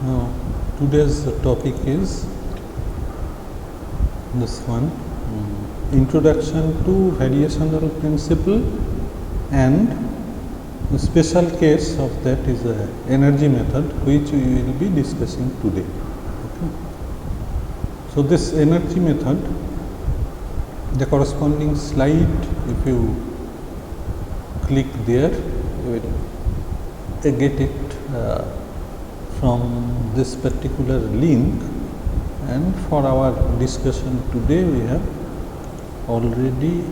Now, today's topic is this one, Introduction to Variational Principle, and the special case of that is a energy method, which we will be discussing today. Okay. So, this energy method, the corresponding slide, if you click there, you will get it from this particular link, and for our discussion today we have already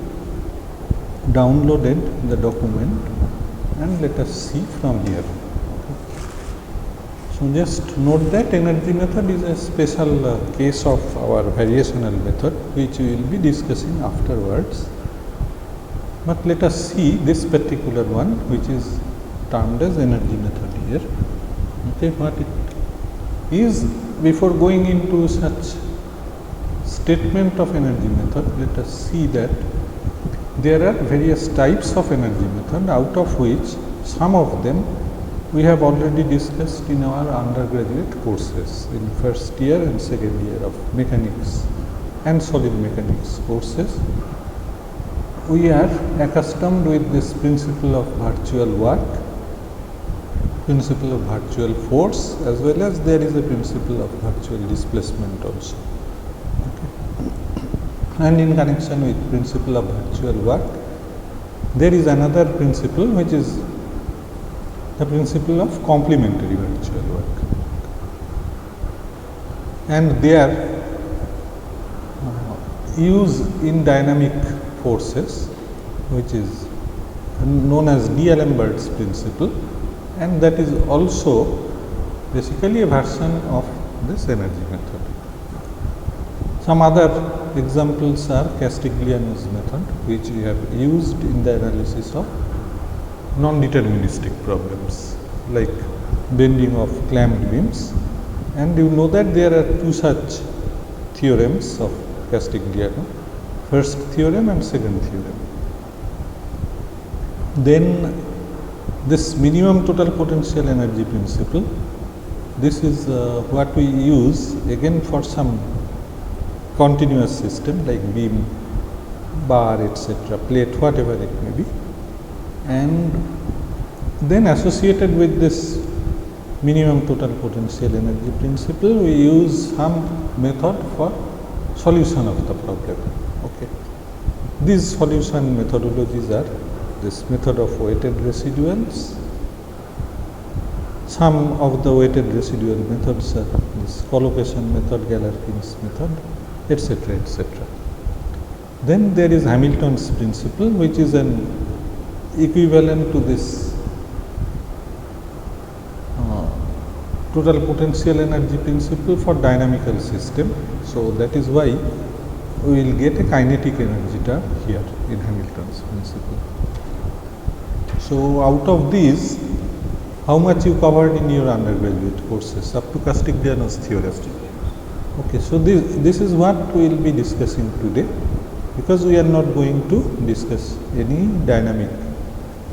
downloaded the document, and let us see from here. Okay. So, just note that energy method is a special case of our variational method, which we will be discussing afterwards. But let us see this particular one, which is termed as energy method here. Okay, what it is. Before going into such statement of energy method, let us see that there are various types of energy method, out of which some of them we have already discussed in our undergraduate courses in first year and second year of mechanics and solid mechanics courses. We are accustomed with this principle of virtual work, principle of virtual force, as well as there is a principle of virtual displacement also. Okay. And in connection with principle of virtual work, there is another principle, which is the principle of complementary virtual work, and they are used in dynamic forces, which is known as D'Alembert's principle, and that is also basically a version of this energy method. Some other examples are Castigliano's method, which we have used in the analysis of non-deterministic problems like bending of clamped beams, and you know that there are two such theorems of Castigliano, first theorem and second theorem. Then this minimum total potential energy principle, this is what we use again for some continuous system like beam, bar, etc., plate, whatever it may be. And then associated with this minimum total potential energy principle, we use some method for solution of the problem. Okay. These solution methodologies are this method of weighted residuals. Some of the weighted residual methods are this collocation method, Galerkin's method, etc., etc. Then there is Hamilton's principle, which is an equivalent to this total potential energy principle for dynamical system. So that is why we will get a kinetic energy term here in Hamilton's principle. So out of these, how much you covered in your undergraduate courses up to Castigliano's theorem? Okay, so this is what we will be discussing today, because we are not going to discuss any dynamic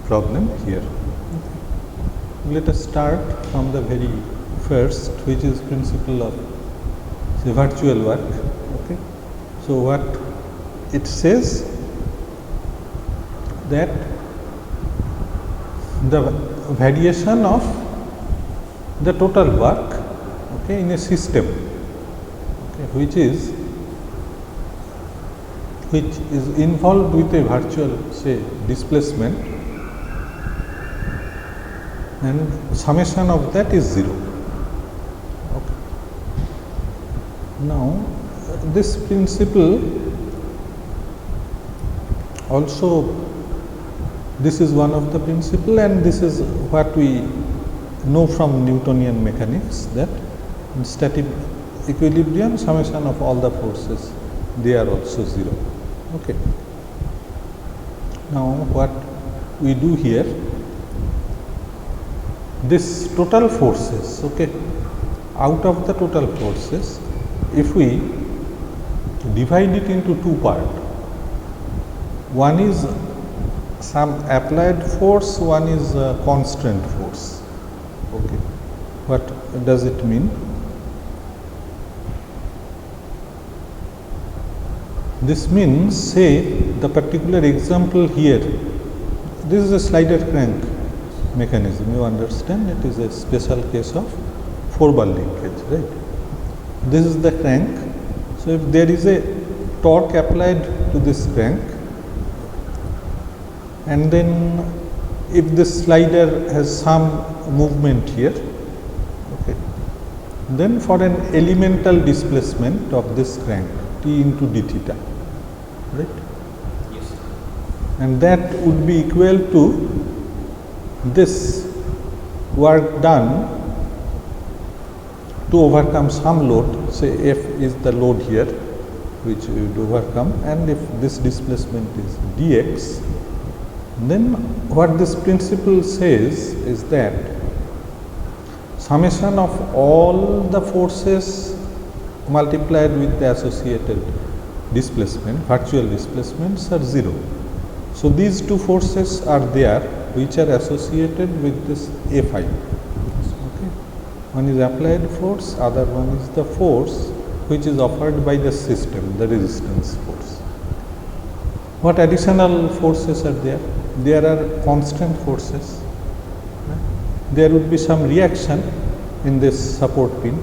problem here. Okay. Let us start from the very first, which is principle of say, virtual work. Okay. So what it says that the variation of the total work, okay, in a system, okay, which is involved with a virtual say displacement, and summation of that is 0. Okay. Now this principle also, this is one of the principle, and this is what we know from Newtonian mechanics, that in static equilibrium, summation of all the forces, they are also 0. Okay. Now what we do here, this total forces, okay, out of the total forces, if we divide it into two parts, one is some applied force, one is constraint force. Okay. What does it mean? This means, say, the particular example here, this is a slider crank mechanism, you understand, it is a special case of 4-bar linkage, right. This is the crank. So, if there is a torque applied to this crank, and then if this slider has some movement here, okay, then for an elemental displacement of this crank, T into d theta, right? Yes. And that would be equal to this work done to overcome some load, say F is the load here which we would overcome, and if this displacement is dx, then what this principle says is that summation of all the forces multiplied with the associated displacement, virtual displacements are 0. So, these two forces are there which are associated with this Fi. Okay. One is applied force, other one is the force which is offered by the system, the resistance force. What additional forces are there? There are constant forces. There would be some reaction in this support pin.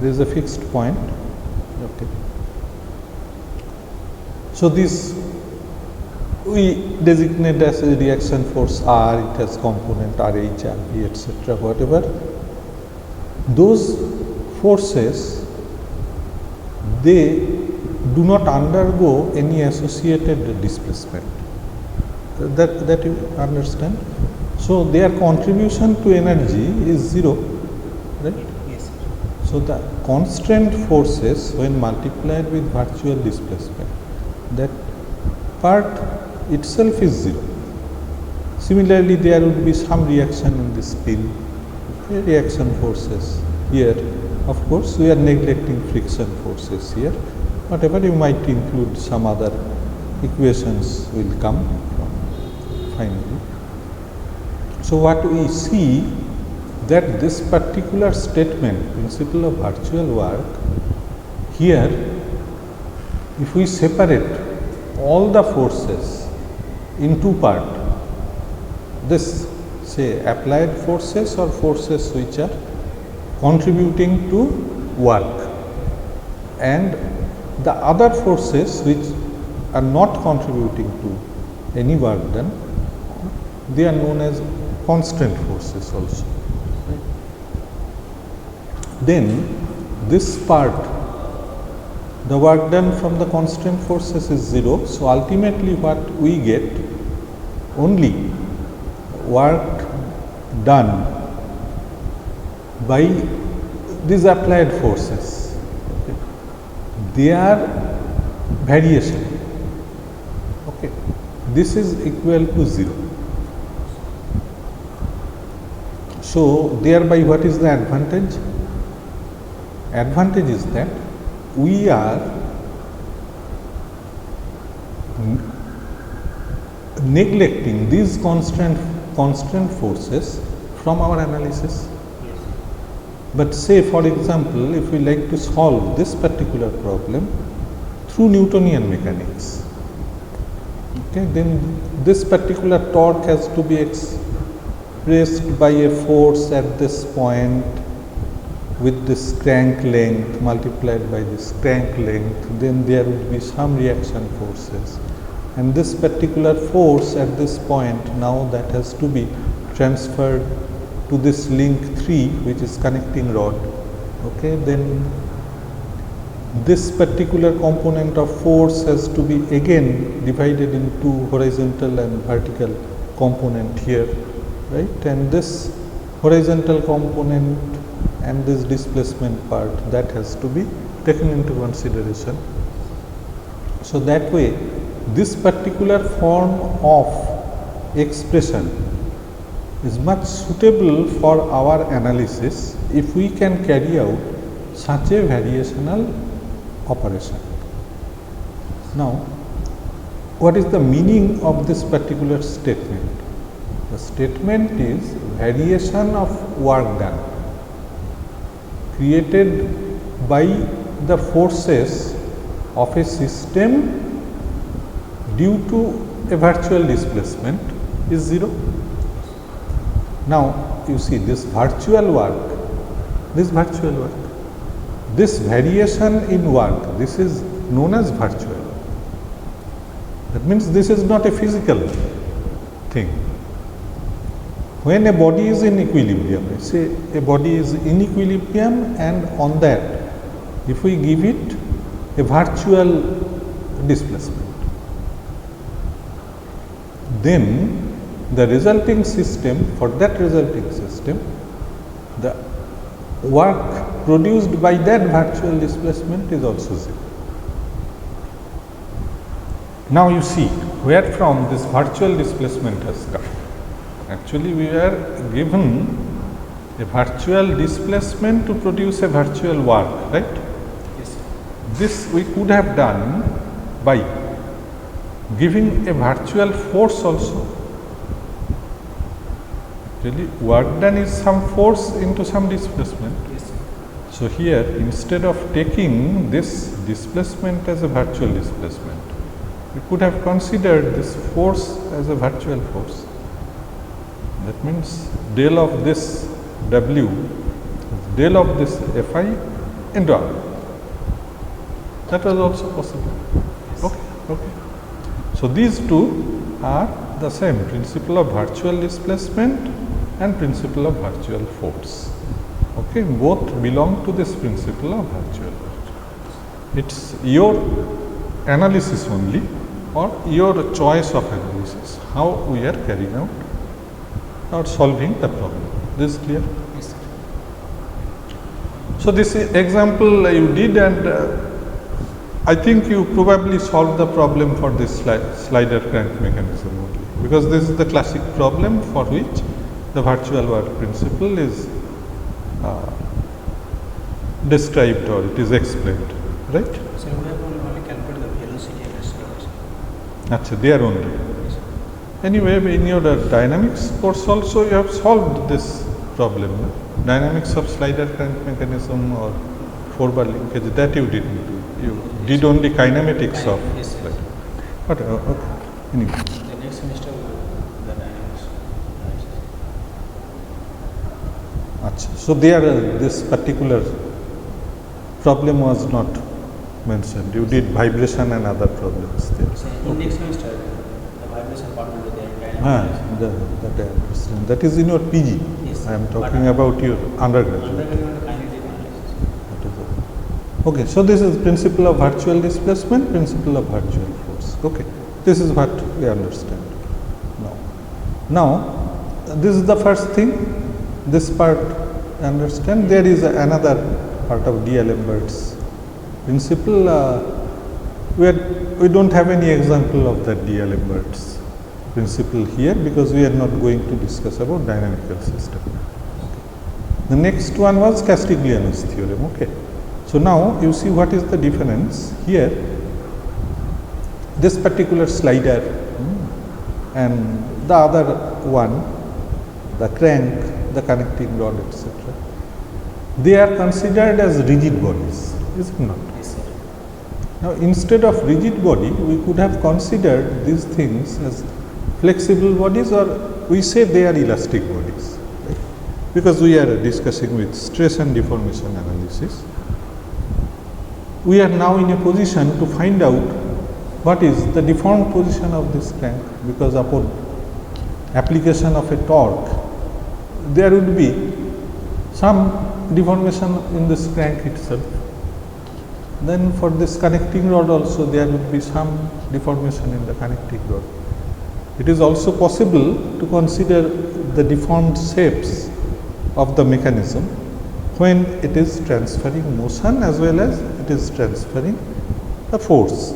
There is a fixed point. Okay. So, this we designate as a reaction force R, it has component RH, RB, etc., whatever. Those forces, they do not undergo any associated displacement. That you understand? So, their contribution to energy is 0, right? Yes, sir. So, the constant forces when multiplied with virtual displacement, that part itself is 0. Similarly, there would be some reaction in this pin, okay, reaction forces here. Of course, we are neglecting friction forces here. Whatever you might include, some other equations will come finally. So, what we see that this particular statement, principle of virtual work, here if we separate all the forces in two parts, this say applied forces or forces which are contributing to work, and the other forces which are not contributing to any work done, they are known as constant forces also. Right? Then this part, the work done from the constant forces is 0. So, ultimately what we get, only work done by these applied forces, okay, their variation, okay, this is equal to 0. So, thereby what is the advantage? Advantage is that we are neglecting these constant forces from our analysis. Yes. But say for example, if we like to solve this particular problem through Newtonian mechanics, okay, then this particular torque has to be expressed by a force at this point with this crank length multiplied by this crank length, then there would be some reaction forces, and this particular force at this point, now that has to be transferred to this link 3 which is connecting rod, okay, then this particular component of force has to be again divided into horizontal and vertical component here, right, and this horizontal component and this displacement part, that has to be taken into consideration. So, that way this particular form of expression is much suitable for our analysis if we can carry out such a variational operation. Now, what is the meaning of this particular statement? The statement is variation of work done. created by the forces of a system due to a virtual displacement is 0. Now you see this virtual work, this variation in work, this is known as virtual. That means this is not a physical thing. When a body is in equilibrium, say a body is in equilibrium, and on that if we give it a virtual displacement, then the resulting system, for that resulting system, the work produced by that virtual displacement is also 0. Now you see where from this virtual displacement has come. Actually we are given a virtual displacement to produce a virtual work, right? Yes, sir. This we could have done by giving a virtual force also. Actually work done is some force into some displacement. Yes, sir. So here, instead of taking this displacement as a virtual displacement, we could have considered this force as a virtual force. That means del of this W, del of this Fi into R. That was also possible. Yes. Okay. So these two are the same, principle of virtual displacement and principle of virtual force. Okay, both belong to this principle of virtual force. It's your analysis only, or your choice of analysis, how we are carrying out or solving the problem. This is clear? Yes, sir. So this example you did, and I think you probably solved the problem for this slider crank mechanism only, because this is the classic problem for which the virtual work principle is described, or it is explained, right? So we have only calculated the velocity and acceleration. That's there only. Yes, sir. Anyway, in your dynamics course also you have solved this problem. No? Dynamics of slider crank mechanism or 4-bar linkage, that you didn't do. You did only kinematics of Yes, sir. slider. But okay. Anyway. The next semester we will do the dynamics. Achha. So there this particular problem was not mentioned. You did vibration and other problems there. So in next semester, the vibration part will be there. That I understand. That is in your PG. Yes, I am but talking about your undergraduate. Undergraduate kinetic analysis. That is all. Okay, so this is principle of virtual displacement, principle of virtual force. Okay, this is what we understand now. Now, this is the first thing. This part understand. There is another part of D'Alembert's principle. We don't have any example of that D'Alembert's principle here, because we are not going to discuss about dynamical system. Okay. The next one was Castigliano's theorem. Okay. So now you see what is the difference here. This particular slider and the other one, the crank, the connecting rod, etc. They are considered as rigid bodies, is it not? Yes, sir. Now, instead of rigid body, we could have considered these things as flexible bodies, or we say they are elastic bodies, right? Because we are discussing with stress and deformation analysis. We are now in a position to find out what is the deformed position of this crank, because upon application of a torque, there would be some deformation in this crank itself. Then for this connecting rod also, there would be some deformation in the connecting rod. It is also possible to consider the deformed shapes of the mechanism when it is transferring motion as well as it is transferring the force.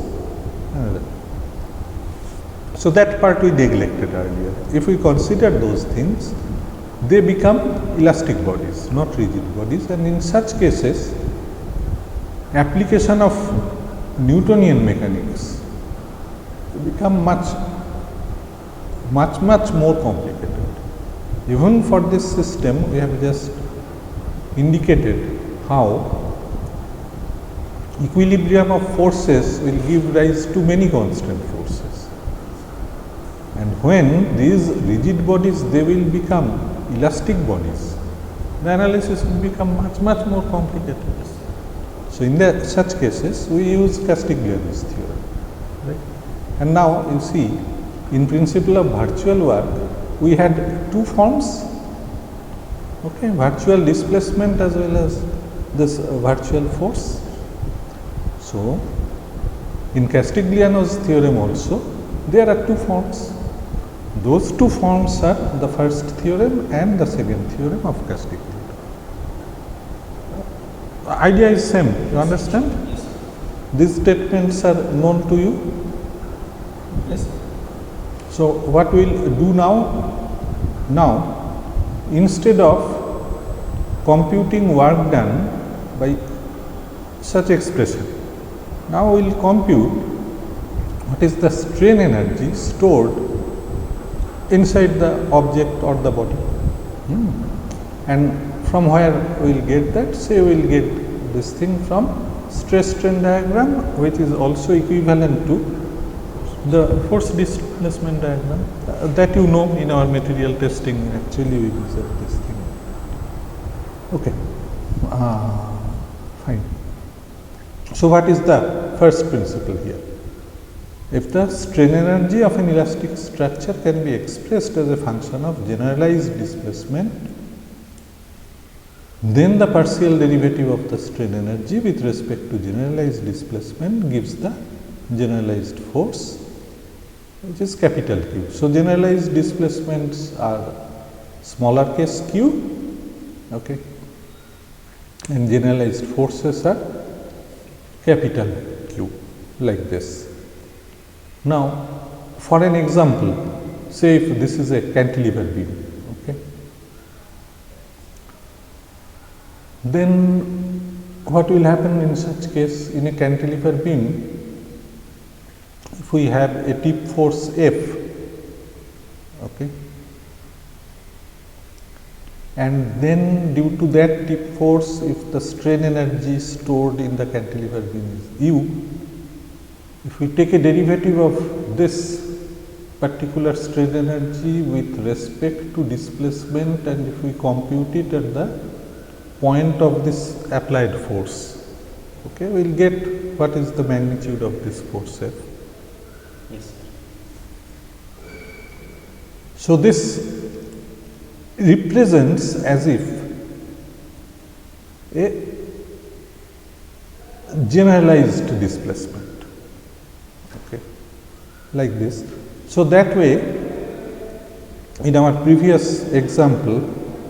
So that part we neglected earlier. If we consider those things, they become elastic bodies, not rigid bodies, and in such cases, application of Newtonian mechanics become much more complicated. Even for this system, we have just indicated how equilibrium of forces will give rise to many constant forces. And when these rigid bodies, they will become elastic bodies, the analysis will become much more complicated. So in such cases, we use Castigliano's theorem, right? And now you see, in principle of virtual work, we had two forms, okay, virtual displacement as well as this virtual force. So in Castigliano's theorem also, there are two forms. Those two forms are the first theorem and the second theorem of Castigliano. The idea is same, you understand? Yes. These statements are known to you. Yes. So what we will do now? Now, instead of computing work done by such expression, now we will compute what is the strain energy stored inside the object or the body. And from where we will get that? Say we will get this thing from stress strain diagram, which is also equivalent to the force displacement diagram that you know in our material testing. Actually we use this thing. Okay, fine. So what is the first principle here? If the strain energy of an elastic structure can be expressed as a function of generalized displacement, then the partial derivative of the strain energy with respect to generalized displacement gives the generalized force, which is capital Q. So generalized displacements are smaller case q, okay, and generalized forces are capital Q, like this. Now, for an example, say if this is a cantilever beam, okay, then what will happen in such case? In a cantilever beam, if we have a tip force F, okay, and then due to that tip force, if the strain energy stored in the cantilever beam is U, if we take a derivative of this particular strain energy with respect to displacement, and if we compute it at the point of this applied force, okay, we will get what is the magnitude of this force F. Yes. So this represents as if a generalized displacement, okay, like this. So that way, in our previous example,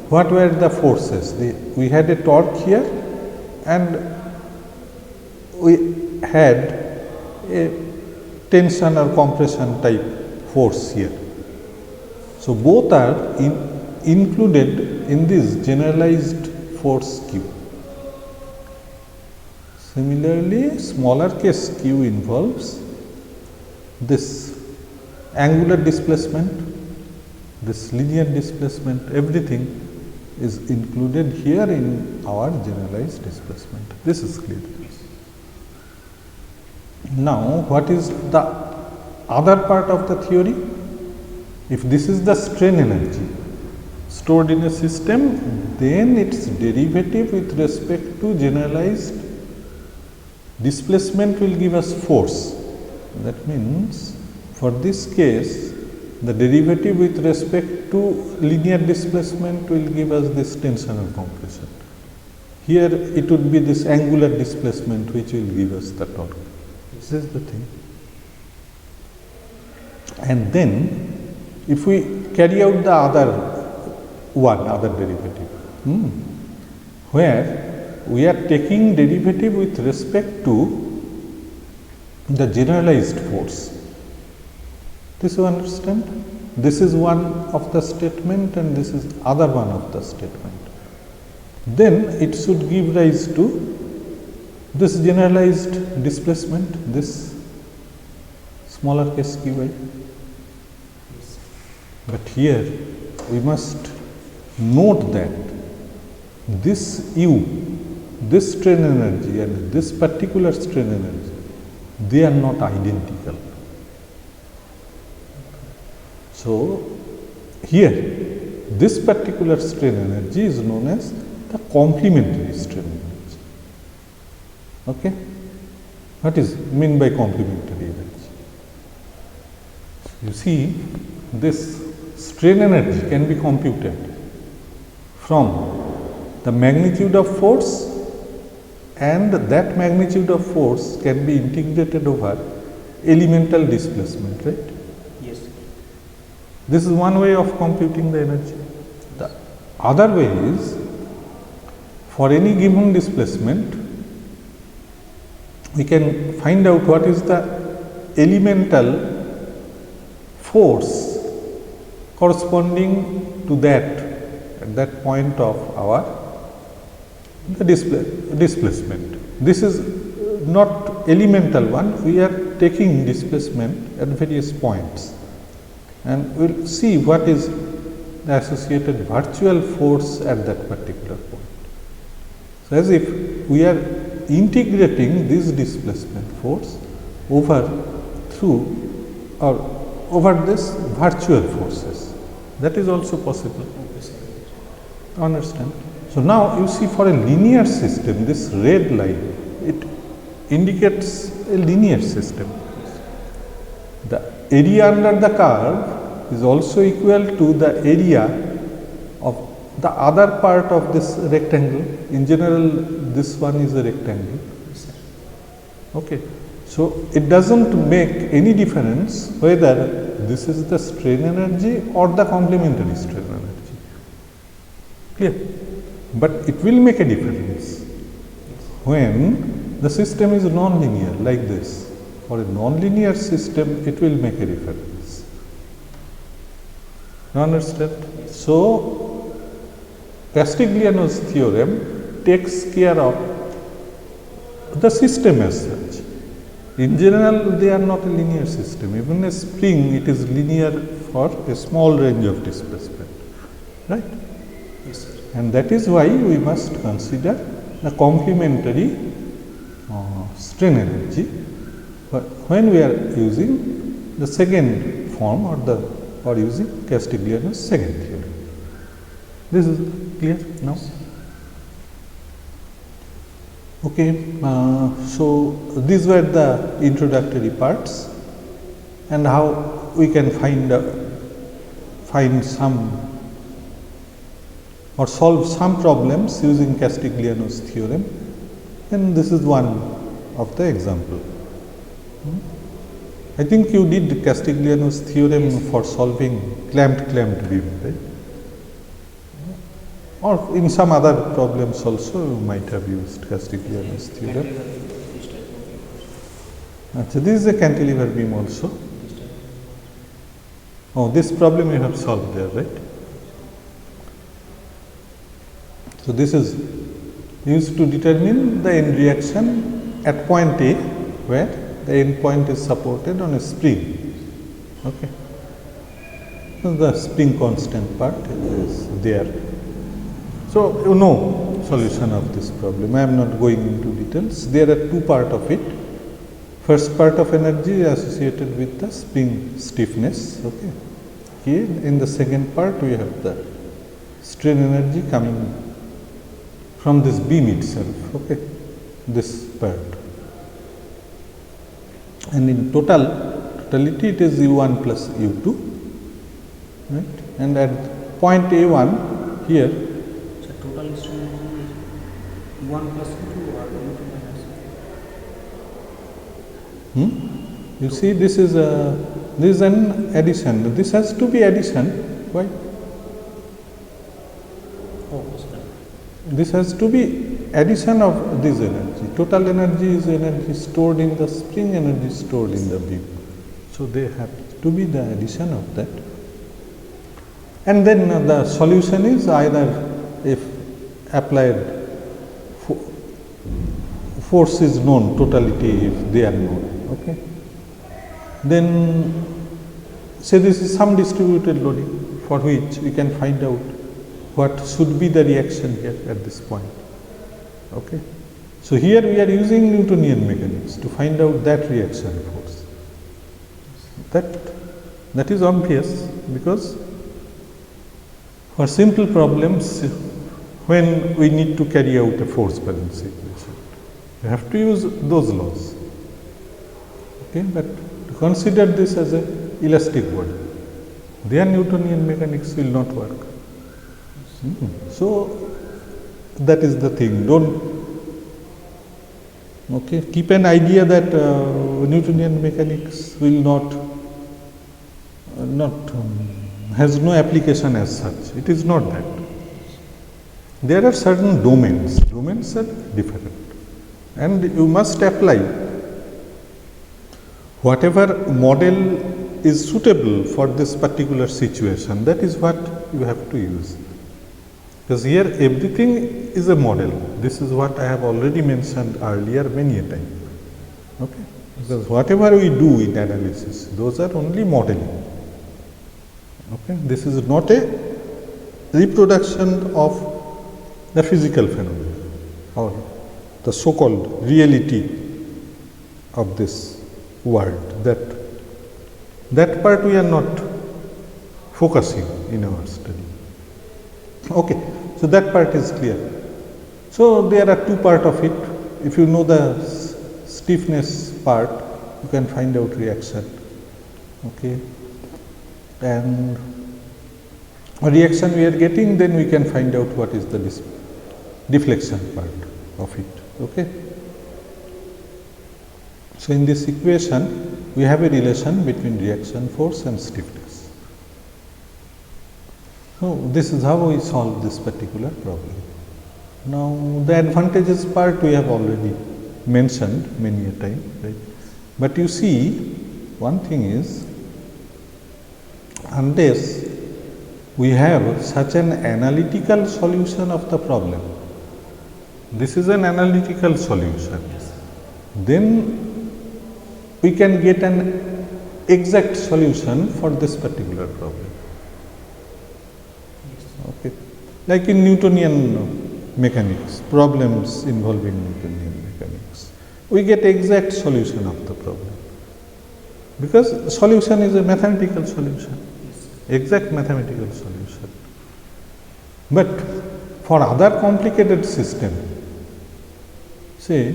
what were the forces? We had a torque here and we had a tension or compression type force here. So both are included in this generalized force Q. Similarly, smaller case Q involves this angular displacement, this linear displacement, everything is included here in our generalized displacement. This is clear. Now, what is the other part of the theory? If this is the strain energy stored in a system, then its derivative with respect to generalized displacement will give us force. That means, for this case, the derivative with respect to linear displacement will give us this tension and compression. Here it would be this angular displacement which will give us the torque. This is the thing. And then if we carry out the other derivative, where we are taking derivative with respect to the generalized force. This you understand? This is one of the statement and this is other one of the statement. Then it should give rise to this generalized displacement, this smaller case qi. But here we must note that this u, this strain energy and this particular strain energy, they are not identical. So, here this particular strain energy is known as the complementary strain energy. Okay? What is meant by complementary energy? You see, this strain energy can be computed from the magnitude of force, and that magnitude of force can be integrated over elemental displacement, right? Yes. This is one way of computing the energy. The other way is, for any given displacement, we can find out what is the elemental force corresponding to that at that point of our displacement. This is not elemental one, we are taking displacement at various points, and we will see what is the associated virtual force at that particular point. So, as if we are integrating this displacement force over through or over this virtual forces, that is also possible. Understand? So, now you see, for a linear system, this red line, it indicates a linear system. The area under the curve is also equal to the area of the other part of this rectangle. In general, this one is a rectangle. Okay. So, it does not make any difference whether this is the strain energy or the complementary strain energy. Clear? But it will make a difference when the system is non-linear like this. For a non-linear system, it will make a difference. You understand? So, Castigliano's theorem takes care of the system as such. In general, they are not a linear system. Even a spring, it is linear for a small range of displacement, right? Yes, sir. And that is why we must consider the complementary strain energy when we are using the second form or using Castigliano's second theorem. This is clear now? Okay, so these were the introductory parts, and how we can find some or solve some problems using Castigliano's theorem, and this is one of the example. I think you did Castigliano's theorem for solving clamped beam, right? Or in some other problems also you might have used Castigliano's theorem. So this is a cantilever beam also. Oh, this problem you have solved there, right? So this is used to determine the end reaction at point A, where the end point is supported on a spring. Okay. So the spring constant part is there. So, you know solution of this problem. I am not going into details. There are two parts of it. First part of energy is associated with the spring stiffness. Okay. Here in the second part we have the strain energy coming from this beam itself. Okay. This part. And in totality it is U1 plus U2. Right. And at point A1 here, Total strain energy is 1 plus 2 or 2 minus. You see, this is an addition. This has to be addition. Why? Oh, sorry. This has to be addition of this energy. Total energy is energy stored in the spring, energy stored in the beam. So they have to be the addition of that. And then the solution is either, if applied force is known, totality if they are known, okay. Then say this is some distributed loading for which we can find out what should be the reaction here at this point. Okay. So here we are using Newtonian mechanics to find out that reaction force. That is obvious, because for simple problems, when we need to carry out a force balance equation, you have to use those laws. Okay, but to consider this as a elastic body, their Newtonian mechanics will not work. So that is the thing. Don't keep an idea that Newtonian mechanics will not has no application as such. It is not that. There are certain domains. Domains are different, and you must apply whatever model is suitable for this particular situation. That is what you have to use. Because here everything is a model. This is what I have already mentioned earlier many a time. Okay? Because whatever we do in analysis, those are only modeling. Okay? This is not a reproduction of the physical phenomena or the so-called reality of this world. That part we are not focusing in our study. Okay, so that part is clear. So there are two parts of it. If you know the stiffness part, you can find out reaction. Okay, and reaction we are getting, then we can find out what is the deflection part of it. Okay. So in this equation, we have a relation between reaction force and stiffness. So this is how we solve this particular problem. Now the advantages part we have already mentioned many a time, right? But you see, one thing is, unless we have such an analytical solution of the problem, this is an analytical solution, then we can get an exact solution for this particular problem. Okay. Like in Newtonian mechanics, problems involving Newtonian mechanics, we get exact solution of the problem, because solution is a mathematical solution, exact mathematical solution. But for other complicated system, say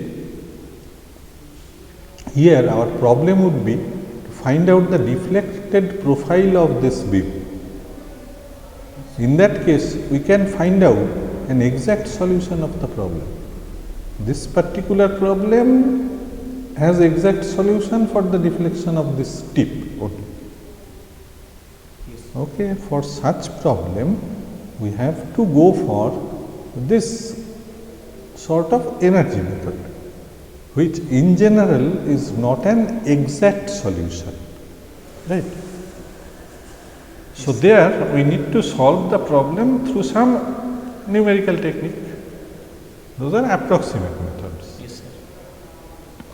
here our problem would be to find out the deflected profile of this beam. In that case, we can find out an exact solution of the problem. This particular problem has exact solution for the deflection of this tip only. Okay, for such problem, we have to go for this sort of energy method, which in general is not an exact solution, right? So there we need to solve the problem through some numerical technique. Those are approximate methods. Yes, sir.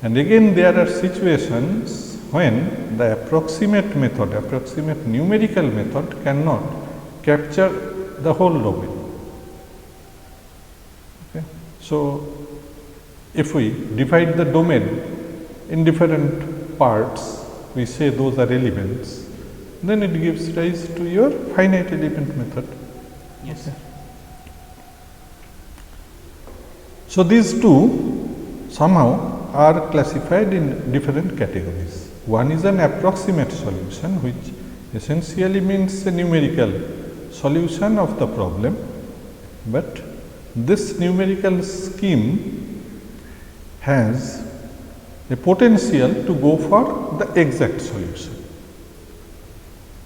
And again there are situations when the approximate method, approximate numerical method cannot capture the whole domain. Okay. So if we divide the domain in different parts, we say those are elements, then it gives rise to your finite element method. Yes, sir. So these two somehow are classified in different categories. One is an approximate solution, which essentially means a numerical solution of the problem, but this numerical scheme has a potential to go for the exact solution.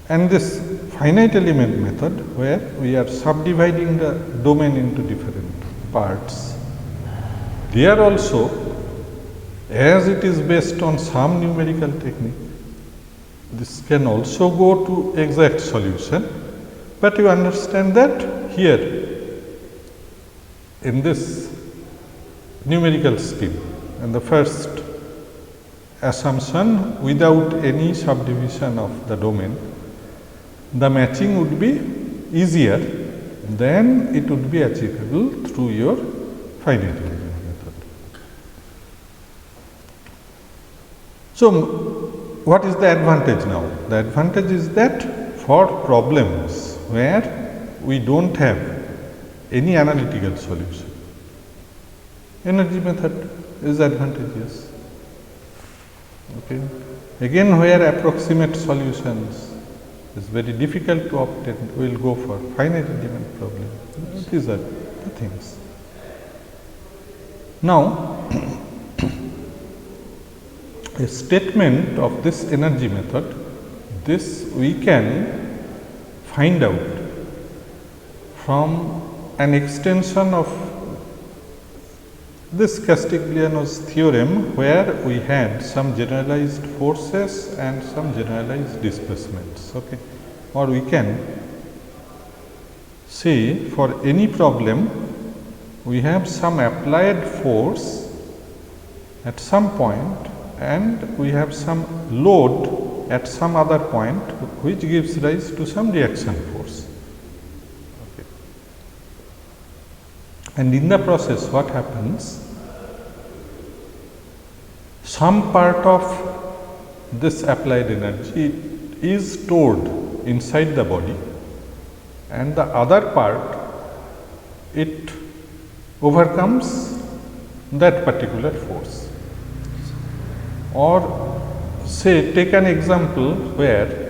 And this finite element method, where we are subdividing the domain into different parts, there also, as it is based on some numerical technique, this can also go to exact solution, but you understand that here in this numerical scheme, and the first assumption, without any subdivision of the domain, the matching would be easier than it would be achievable through your finite element. So, what is the advantage now? The advantage is that for problems where we do not have any analytical solution, energy method is advantageous. Okay. Again, where approximate solutions is very difficult to obtain, we will go for finite element problem. These are the things. Now, a statement of this energy method, this we can find out from an extension of this Castigliano's theorem, where we had some generalized forces and some generalized displacements. Okay. Or we can say for any problem we have some applied force at some point and we have some load at some other point which gives rise to some reaction force. Okay. And in the process what happens? Some part of this applied energy is stored inside the body and the other part it overcomes that particular force. Or say, take an example where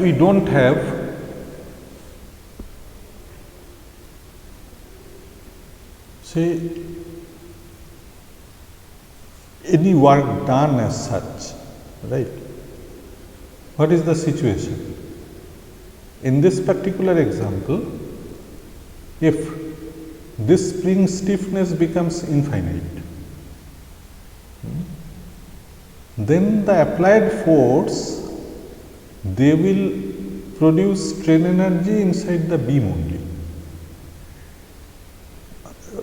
we do not have say any work done as such, right? What is the situation? In this particular example, if this spring stiffness becomes infinite, then the applied force, they will produce strain energy inside the beam only.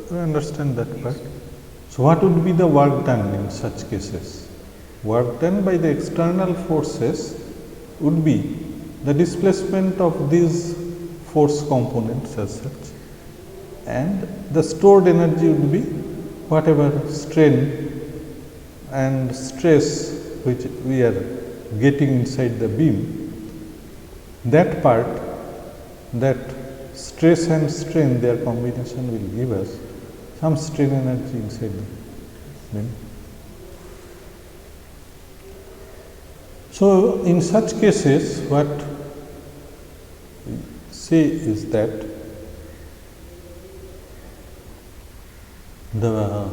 You understand that part? So, what would be the work done in such cases? Work done by the external forces would be the displacement of these force components as such, and the stored energy would be whatever strain and stress which we are getting inside the beam. That part, that stress and strain, their combination will give us some strain energy inside the beam. So, in such cases what we say is that the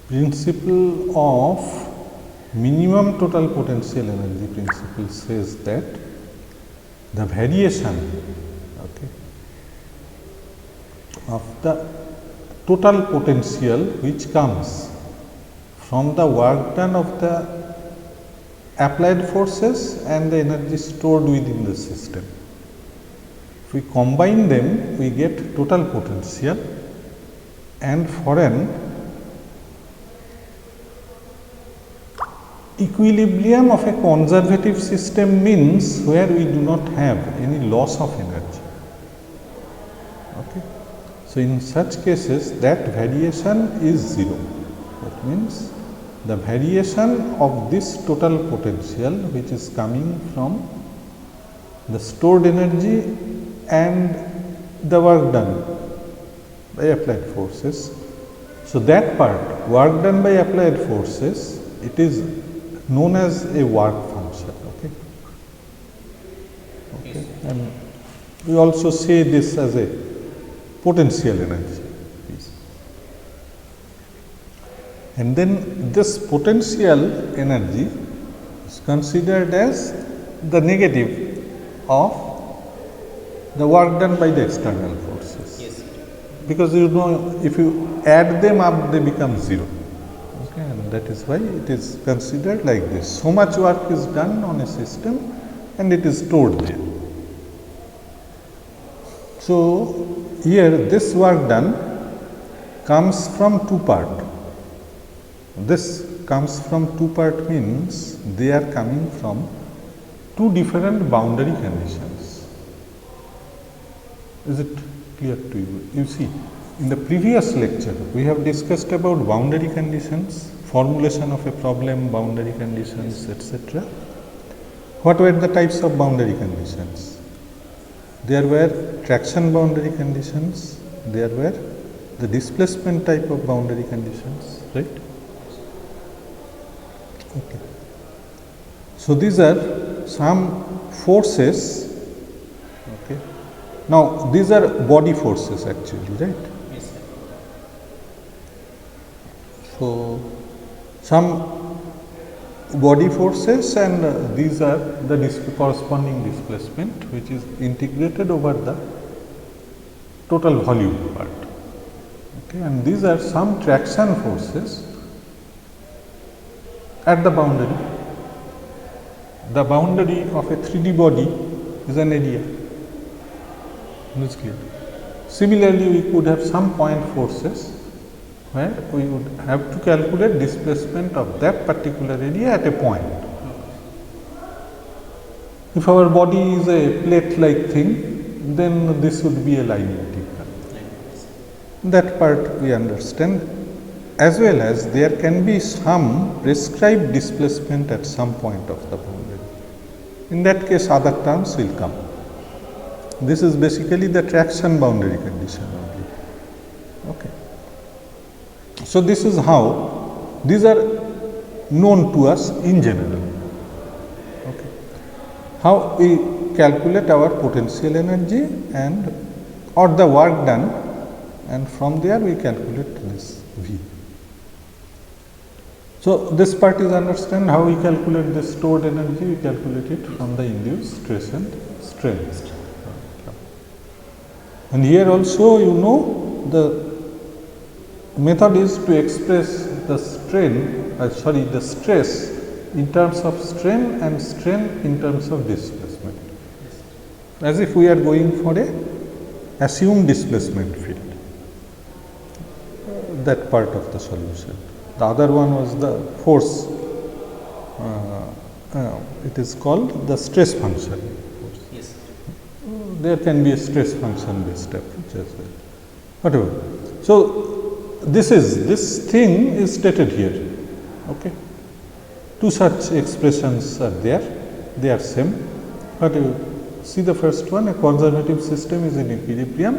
principle of minimum total potential energy principle says that the variation of the total potential which comes from the work done of the applied forces and the energy stored within the system. If we combine them, we get total potential, and for an equilibrium of a conservative system means where we do not have any loss of energy. Okay. So, in such cases that variation is 0. That means the variation of this total potential which is coming from the stored energy and the work done by applied forces. So, that part, work done by applied forces, it is known as a work function. Okay. Okay. And we also say this as a potential energy. And then this potential energy is considered as the negative of the work done by the external forces. Yes. Because you know, if you add them up, they become 0. Okay, and that is why it is considered like this. So much work is done on a system and it is stored there. So here this work done comes from two parts. This comes from two part means they are coming from two different boundary conditions. Is it clear to you? You see, in the previous lecture, we have discussed about boundary conditions, formulation of a problem, boundary conditions, etc. What were the types of boundary conditions? There were traction boundary conditions, there were the displacement type of boundary conditions, right? Okay. So these are some forces. Okay. Now these are body forces actually, right? Yes, sir. So some body forces, and these are the corresponding displacement, which is integrated over the total volume part. Okay, and these are some traction forces at the boundary. The boundary of a 3D body is an area. This is clear. Similarly, we could have some point forces where we would have to calculate displacement of that particular area at a point. If our body is a plate-like thing, then this would be a line integral. That part we understand, as well as there can be some prescribed displacement at some point of the boundary. In that case, other terms will come. This is basically the traction boundary condition only. Okay. So this is how these are known to us in general. Okay. How we calculate our potential energy and or the work done, and from there we calculate this V. So this part is understand how we calculate the stored energy. We calculate it from the induced stress and strain. And here also, you know, the method is to express the the stress in terms of strain and strain in terms of displacement, as if we are going for a assumed displacement field. That part of the solution. The other one was the force. It is called the stress function. Yes. There can be a stress function based approach as well. Whatever. So this thing is stated here. Okay. Two such expressions are there. They are same. But you see the first one, a conservative system is in equilibrium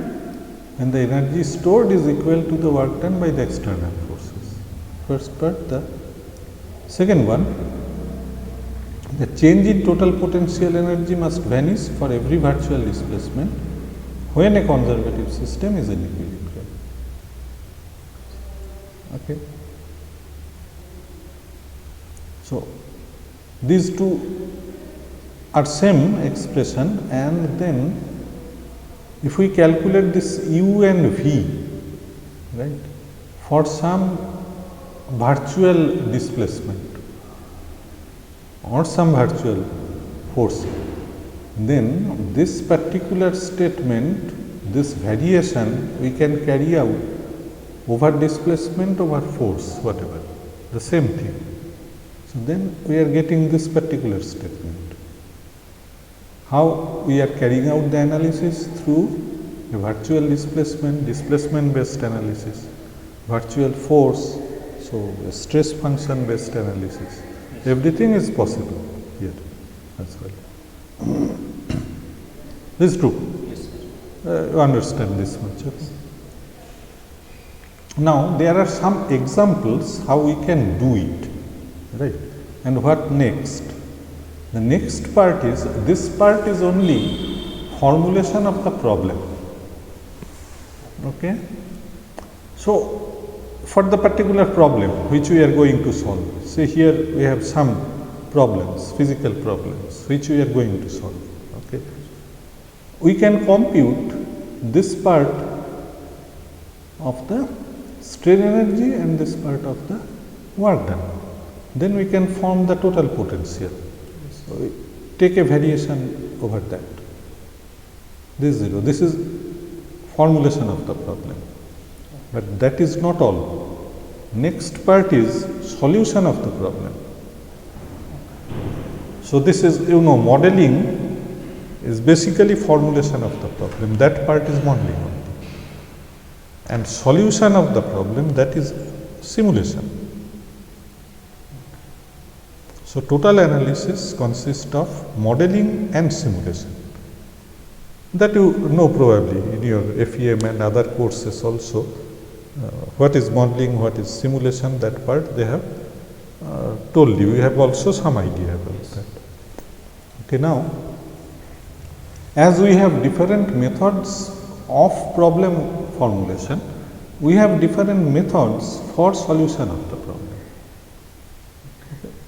and the energy stored is equal to the work done by the external forces. First part. The second one, the change in total potential energy must vanish for every virtual displacement when a conservative system is in equilibrium. Okay. So these two are same expression, and then if we calculate this U and V, right, for some virtual displacement or some virtual force, then this particular statement, this variation we can carry out over displacement over force, whatever, the same thing. So then we are getting this particular statement. How we are carrying out the analysis? Through a virtual displacement, displacement based analysis, virtual force, so a stress function based analysis. Everything is possible here as well. This is true. Yes, sir. You understand this much. Okay? Now there are some examples how we can do it, right? And what next? The next part is, this part is only formulation of the problem. Okay? So for the particular problem which we are going to solve, say here we have some problems, physical problems which we are going to solve. Okay? We can compute this part of the strain energy and this part of the work done. Then we can form the total potential. So we take a variation over that. This 0. This is formulation of the problem. But that is not all. Next part is solution of the problem. So this is, modeling is basically formulation of the problem. That part is modeling only. And solution of the problem, that is simulation. So total analysis consists of modeling and simulation. That you know probably in your FEM and other courses also. What is modeling, what is simulation, that part they have told you. You have also some idea about that. Okay, now, as we have different methods of problem formulation, we have different methods for solution of the problem.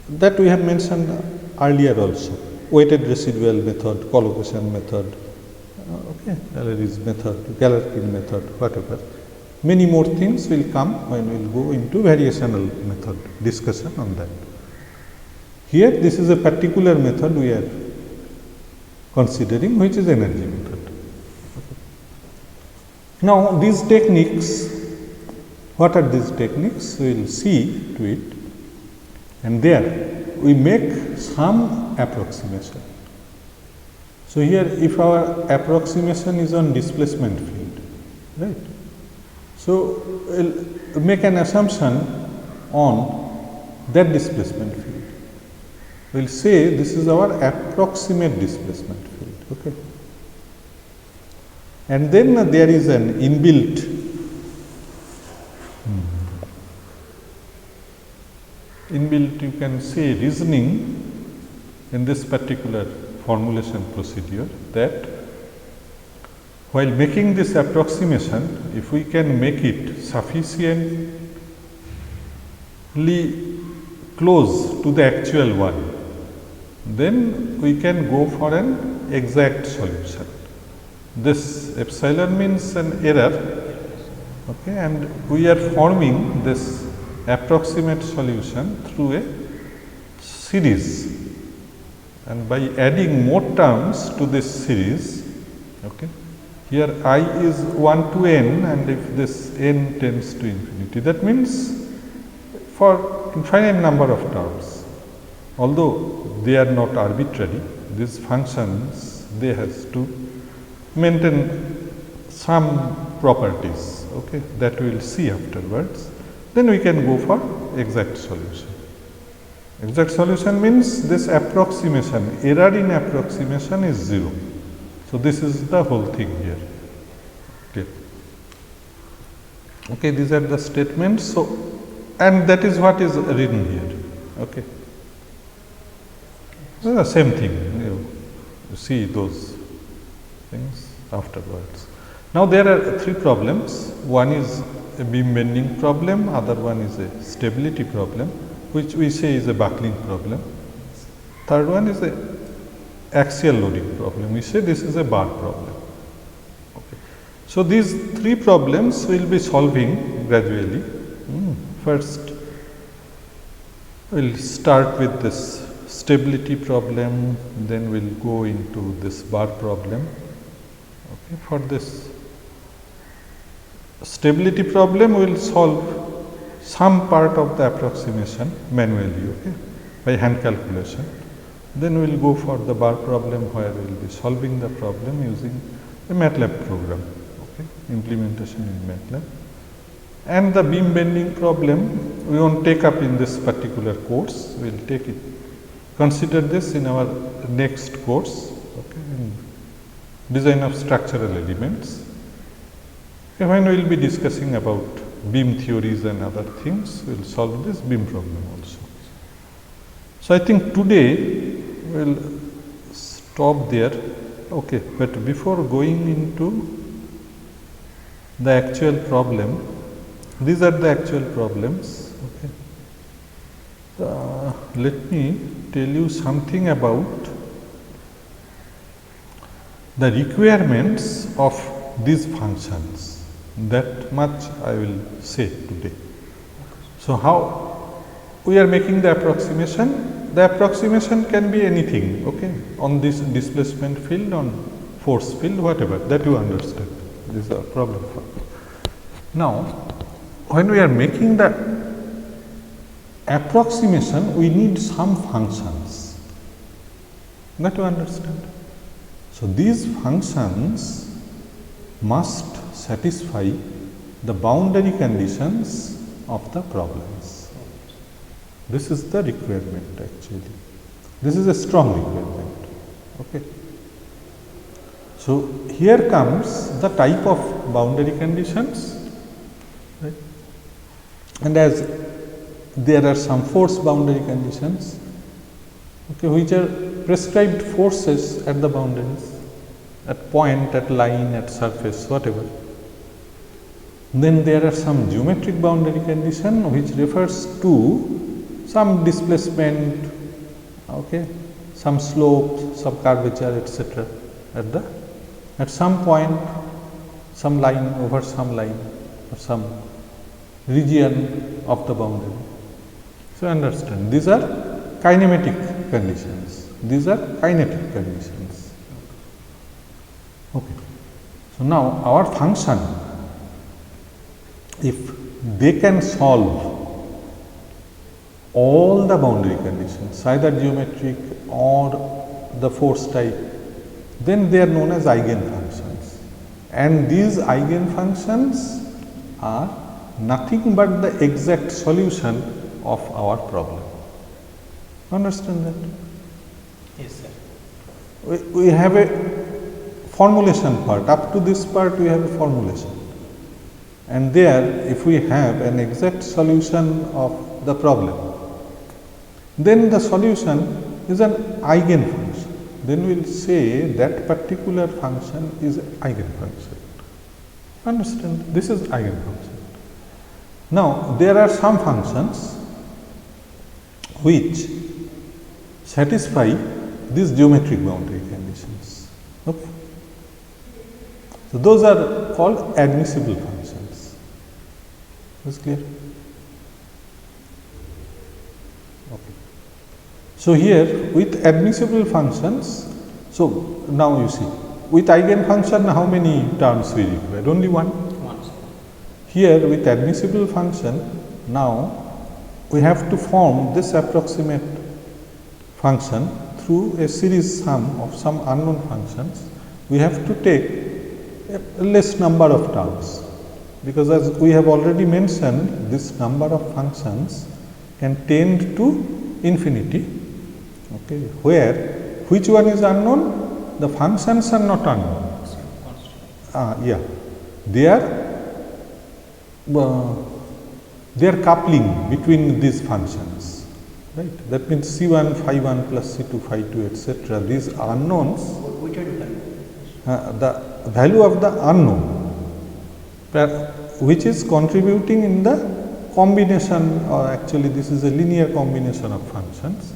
That we have mentioned earlier also. Weighted residual method, collocation method, Gallery's method, Galerkin method, whatever. Many more things will come when we will go into variational method discussion on that. Here, this is a particular method we are considering, which is energy method. Now, these techniques, what are these techniques? We will see to it, and there we make some approximation. So, here if our approximation is on displacement field, right. So, we will make an assumption on that displacement field. We will say this is our approximate displacement field. Okay. And then there is an inbuilt you can say reasoning in this particular formulation procedure, that while making this approximation, if we can make it sufficiently close to the actual one, then we can go for an exact solution. This epsilon means an error, okay, and we are forming this approximate solution through a series, and by adding more terms to this series, okay, here I is 1 to n, and if this n tends to infinity, that means for infinite number of terms, although they are not arbitrary, these functions, they has to maintain some properties, okay, that we will see afterwards. Then we can go for exact solution. Exact solution means this approximation, error in approximation is 0. So, this is the whole thing here. Okay, these are the statements. So, and that is what is written here. Okay. So, the same thing, you see those things afterwards. Now, there are 3 problems. One is a beam bending problem, other one is a stability problem, which we say is a buckling problem. Third one is a axial loading problem. We say this is a bar problem. Okay. So, these 3 problems we will be solving gradually. First, we will start with this stability problem, then we will go into this bar problem. Okay. For this stability problem, we will solve some part of the approximation manually, okay, by hand calculation. Then we will go for the bar problem, where we will be solving the problem using a MATLAB program, okay, implementation in MATLAB. And the beam bending problem we won't take up in this particular course, we will take it, consider this in our next course, okay, in design of structural elements. Okay, when we will be discussing about beam theories and other things, we will solve this beam problem also. So, I think today we will stop there, okay, but before going into the actual problem, these are the actual problems. Okay. Let me tell you something about the requirements of these functions. That much I will say today. So, how we are making the approximation? The approximation can be anything, okay, on this displacement field, on force field, whatever, that you understand. This is a problem. Now, when we are making the approximation, we need some functions. That you understand. So, these functions must satisfy the boundary conditions of the problems. This is the requirement actually. This is a strong requirement. Okay. So, here comes the type of boundary conditions, right? And as there are some force boundary conditions, okay, which are prescribed forces at the boundaries, at point, at line, at surface, whatever. Then there are some geometric boundary condition which refers to some displacement, okay, some slope, some curvature, etc. At some point, some line over some line or some region of the boundary. So, understand these are kinematic conditions, these are kinetic conditions. Okay. So, now our function, if they can solve all the boundary conditions, either geometric or the force type, then they are known as eigenfunctions. And these eigenfunctions are nothing but the exact solution of our problem. Understand that? Yes, sir. We have a formulation part. Up to this part, we have a formulation. And there, if we have an exact solution of the problem, then the solution is an eigenfunction. Then we will say that particular function is eigenfunction. Understand? This is eigenfunction. Now, there are some functions which satisfy these geometric boundary conditions. Okay. So, those are called admissible functions. Is clear? Okay. So, here with admissible functions, so now you see with eigenfunction how many terms we require? Only one. Here with admissible function, now we have to form this approximate function through a series sum of some unknown functions. We have to take a less number of terms, because as we have already mentioned, this number of functions can tend to infinity, okay, where which one is unknown? The functions are not unknown. Yeah, they are coupling between these functions, right? That means C1 phi 1 plus C2 phi 2 etc. These unknowns, Which are different? the value of the unknown, which is contributing in the combination, or actually this is a linear combination of functions.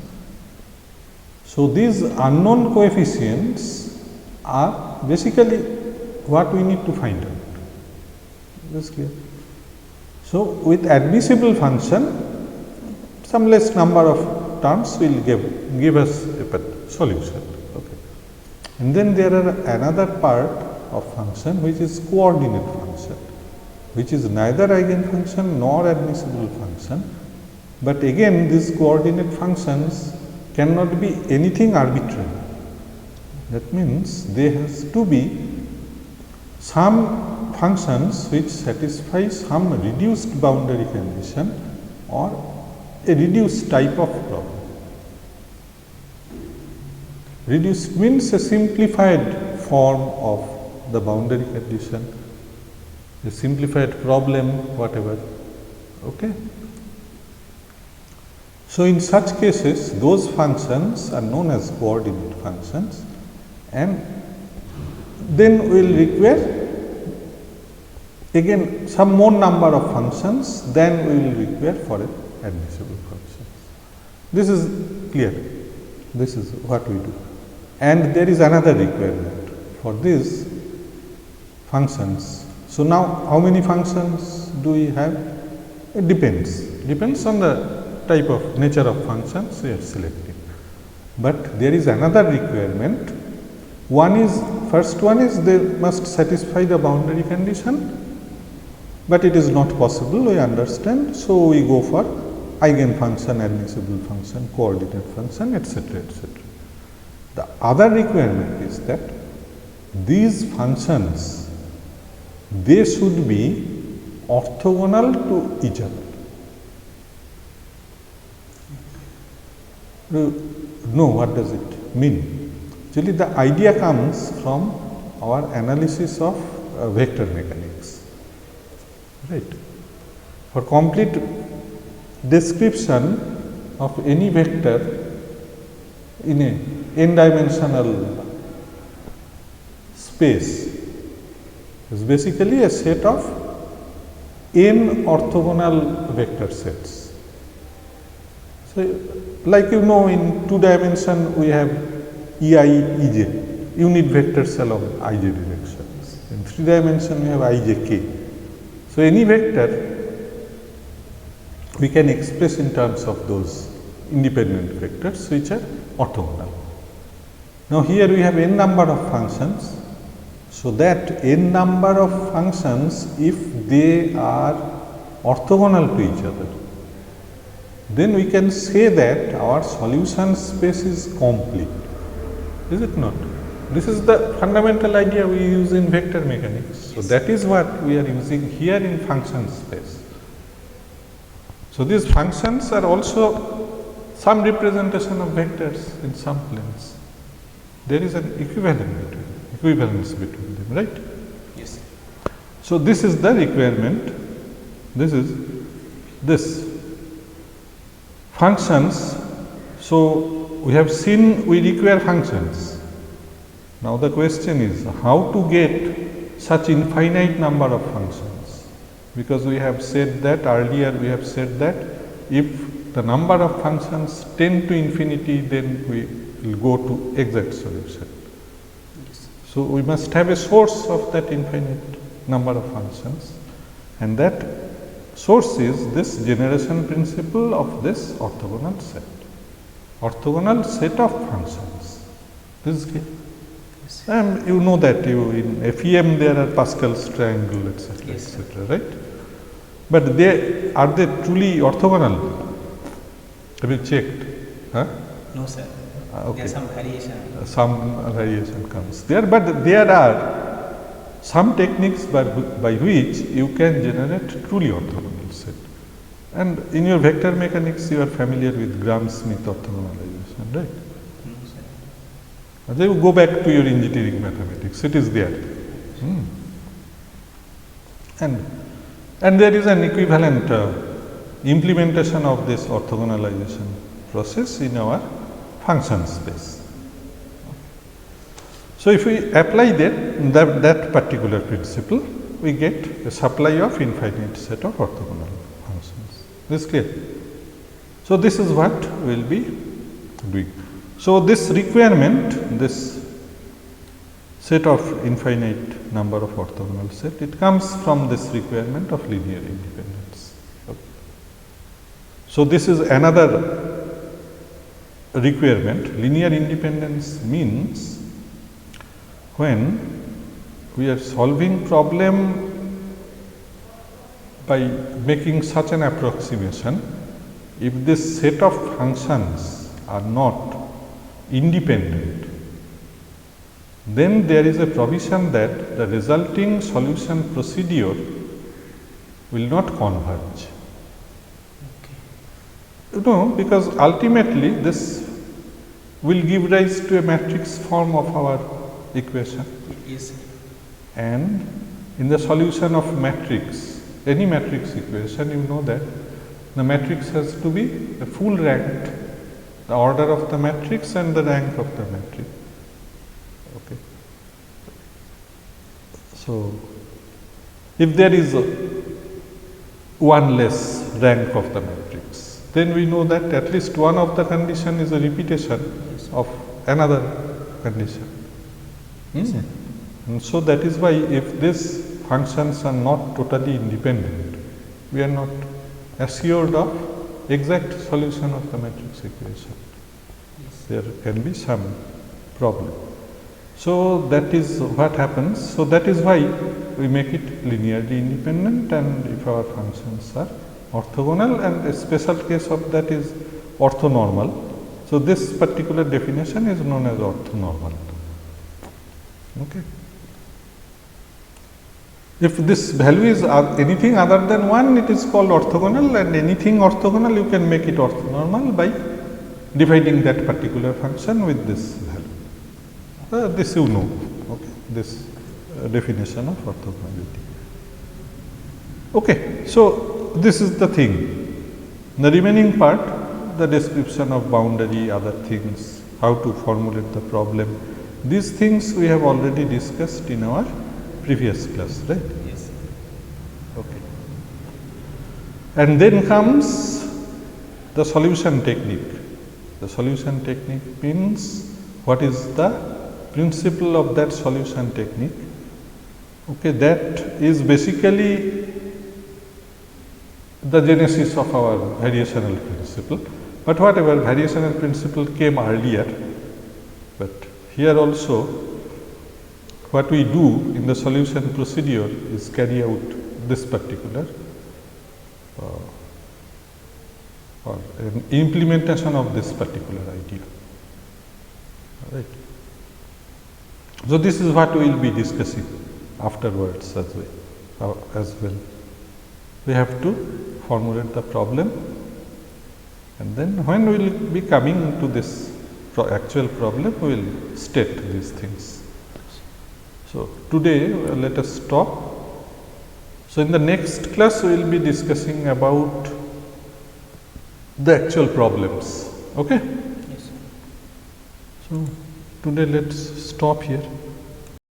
So, these unknown coefficients are basically what we need to find out. This is clear. So, with admissible function, some less number of terms will give us a solution. Okay. And then there are another part of function which is coordinate function, which is neither eigenfunction nor admissible function, but again these coordinate functions cannot be anything arbitrary. That means there has to be some functions which satisfy some reduced boundary condition or a reduced type of problem. Reduced means a simplified form of the boundary condition, a simplified problem, whatever. Okay. So, in such cases, those functions are known as coordinate functions, and then we will require again some more number of functions than we will require for an admissible function. This is clear. This is what we do. And there is another requirement for these functions. So, now how many functions do we have? It depends on the type of nature of functions we are selecting. But there is another requirement. First one is they must satisfy the boundary condition, but it is not possible, we understand. So, we go for eigenfunction, admissible function, coordinate function, etc., etc. The other requirement is that these functions, they should be orthogonal to each other. No, what does it mean? Actually, the idea comes from our analysis of vector mechanics, right? For complete description of any vector in a n-dimensional space is basically a set of n orthogonal vector sets. So, like you know, in 2 dimension we have Ei, Ej, unit vectors along ij directions. In 3 dimension we have ijk. So, any vector we can express in terms of those independent vectors which are orthogonal. Now, here we have n number of functions. So, that n number of functions, if they are orthogonal to each other, then we can say that our solution space is complete, is it not? This is the fundamental idea we use in vector mechanics. So, that is what we are using here in function space. So, these functions are also some representation of vectors in some planes. There is an equivalence between them, right? Yes. So, this is the requirement. This is this functions. So, we have seen we require functions. Now, the question is how to get such infinite number of functions, because we have said that earlier, we have said that if the number of functions tend to infinity, then we will go to exact solution. Yes. So, we must have a source of that infinite number of functions, and that source is this generation principle of this orthogonal set. Orthogonal set of functions. This is clear. Yes. You know that you in FEM there are Pascal's triangle, etc., Yes, etc., right? But are they truly orthogonal? Have you checked? Huh? No, sir. Okay. There is some variation. Some variation comes there, but there are some techniques by which you can generate truly orthogonal set. And in your vector mechanics, you are familiar with Gram-Schmidt orthogonalization, right? No, sir. Then you go back to your engineering mathematics, it is there. And there is an equivalent implementation of this orthogonalization process in our function space. So, if we apply that particular principle, we get a supply of infinite set of orthogonal functions. This is clear? So, this is what we will be doing. So, this requirement, this set of infinite number of orthogonal set, it comes from this requirement of linear independence. Okay. So, this is another requirement. Linear independence means when we are solving problem by making such an approximation, if this set of functions are not independent, then there is a provision that the resulting solution procedure will not converge. You know, because ultimately this will give rise to a matrix form of our equation. Yes, sir. And in the solution of matrix, any matrix equation, you know that the matrix has to be a full ranked, the order of the matrix and the rank of the matrix. Okay. So, if there is one less rank of the matrix, then we know that at least one of the condition is a repetition of another condition. And so that is why if these functions are not totally independent, we are not assured of exact solution of the matrix equation. Yes. There can be some problem. So that is what happens. So that is why we make it linearly independent, and if our functions are orthogonal, and a special case of that is orthonormal. So this particular definition is known as orthonormal. Okay. If this value is anything other than 1, it is called orthogonal, and anything orthogonal you can make it orthonormal by dividing that particular function with this value. This you know, okay, this definition of orthogonality. Okay, so this is the thing. The remaining part, the description of boundary, other things, how to formulate the problem, these things we have already discussed in our previous class, right? Yes. Okay. And then comes the solution technique. The solution technique means what is the principle of that solution technique. Okay, that is basically the genesis of our variational principle. But whatever, variational principle came earlier, but here also what we do in the solution procedure is carry out this particular or an implementation of this particular idea. Right. So this is what we will be discussing afterwards as well. We have to formulate the problem, and then when we will be coming to this actual problem, we will state these things. So today let us stop. So in the next class we will be discussing about the actual problems. Okay. Yes. So today let's stop here.